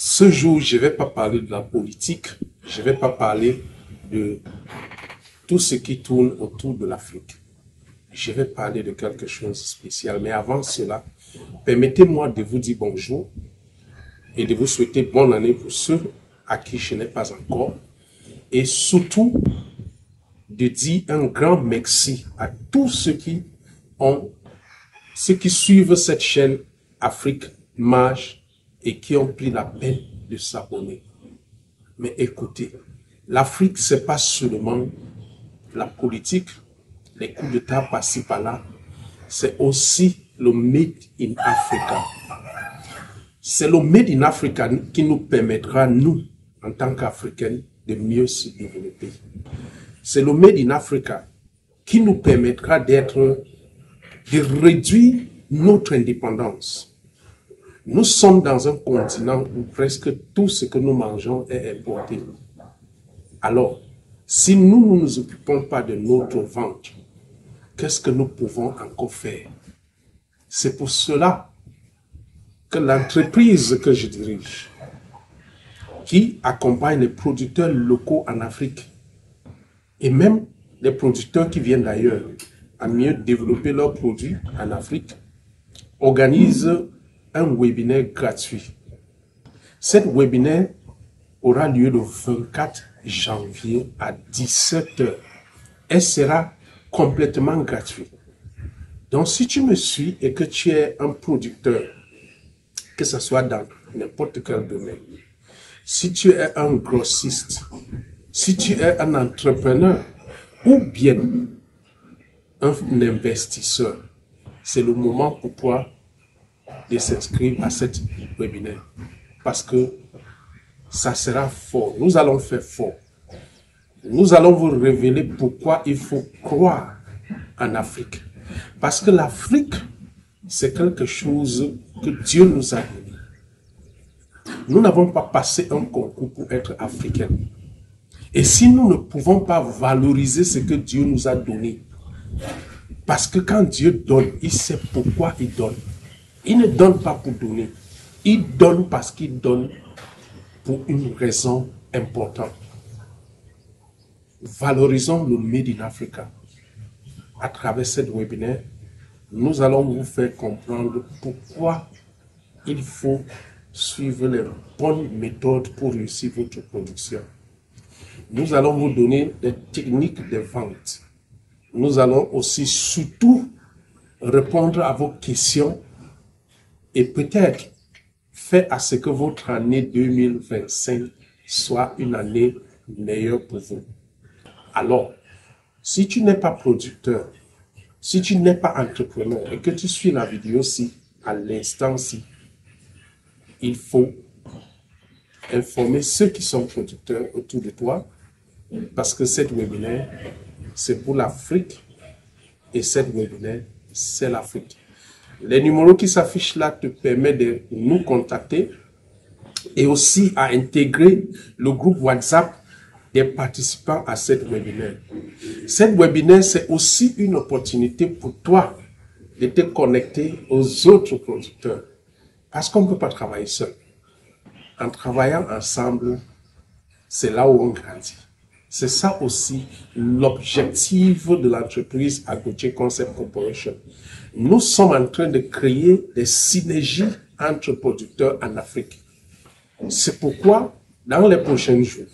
Ce jour, je ne vais pas parler de la politique, je ne vais pas parler de tout ce qui tourne autour de l'Afrique. Je vais parler de quelque chose de spécial. Mais avant cela, permettez-moi de vous dire bonjour et de vous souhaiter bonne année pour ceux à qui je n'ai pas encore. Et surtout, de dire un grand merci à tous ceux qui suivent cette chaîne Afrique Mage et qui ont pris la peine de s'abonner. Mais écoutez, l'Afrique, c'est pas seulement la politique, les coups d'État par-ci par-là, c'est aussi le Made in Africa. C'est le Made in Africa qui nous permettra, nous, en tant qu'Africains, de mieux se développer. C'est le Made in Africa qui nous permettra de réduire notre indépendance. Nous sommes dans un continent où presque tout ce que nous mangeons est importé. Alors, si nous ne nous occupons pas de notre ventre, qu'est-ce que nous pouvons encore faire? C'est pour cela que l'entreprise que je dirige, qui accompagne les producteurs locaux en Afrique, et même les producteurs qui viennent d'ailleurs à mieux développer leurs produits en Afrique, organise un webinaire gratuit. Cet webinaire aura lieu le 24 janvier à 17 h et sera complètement gratuit. Donc, si tu me suis et que tu es un producteur, que ce soit dans n'importe quel domaine, si tu es un grossiste, si tu es un entrepreneur ou bien un investisseur, c'est le moment pour toi de s'inscrire à cet webinaire parce que ça sera fort. Nous allons faire fort. Nous allons vous révéler pourquoi il faut croire en Afrique. Parce que l'Afrique, c'est quelque chose que Dieu nous a donné. Nous n'avons pas passé un concours pour être africains. Et si nous ne pouvons pas valoriser ce que Dieu nous a donné, parce que quand Dieu donne, il sait pourquoi il donne. Il ne donne pas pour donner. Il donne parce qu'il donne pour une raison importante. Valorisons le Made in Africa. À travers ce webinaire, nous allons vous faire comprendre pourquoi il faut suivre les bonnes méthodes pour réussir votre production. Nous allons vous donner des techniques de vente. Nous allons aussi surtout répondre à vos questions et peut-être faire à ce que votre année 2025 soit une année meilleure pour vous. Alors, si tu n'es pas producteur, si tu n'es pas entrepreneur et que tu suis la vidéo-ci à l'instant-ci, il faut informer ceux qui sont producteurs autour de toi parce que cette webinaire, c'est pour l'Afrique et cette webinaire, c'est l'Afrique. Les numéros qui s'affichent là te permettent de nous contacter et aussi à intégrer le groupe WhatsApp des participants à cette webinaire. Cette webinaire, c'est aussi une opportunité pour toi de te connecter aux autres producteurs. Parce qu'on ne peut pas travailler seul. En travaillant ensemble, c'est là où on grandit. C'est ça aussi l'objectif de l'entreprise Agoche Concept Corporation. Nous sommes en train de créer des synergies entre producteurs en Afrique. C'est pourquoi, dans les prochains jours,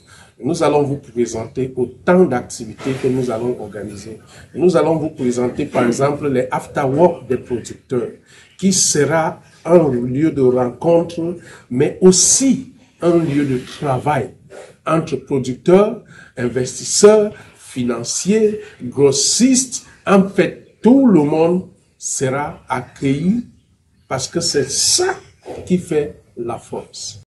nous allons vous présenter autant d'activités que nous allons organiser. Nous allons vous présenter, par exemple, les after-work des producteurs, qui sera un lieu de rencontre, mais aussi un lieu de travail entre producteurs, investisseurs, financiers, grossistes. En fait, tout le monde sera accueilli parce que c'est ça qui fait la force.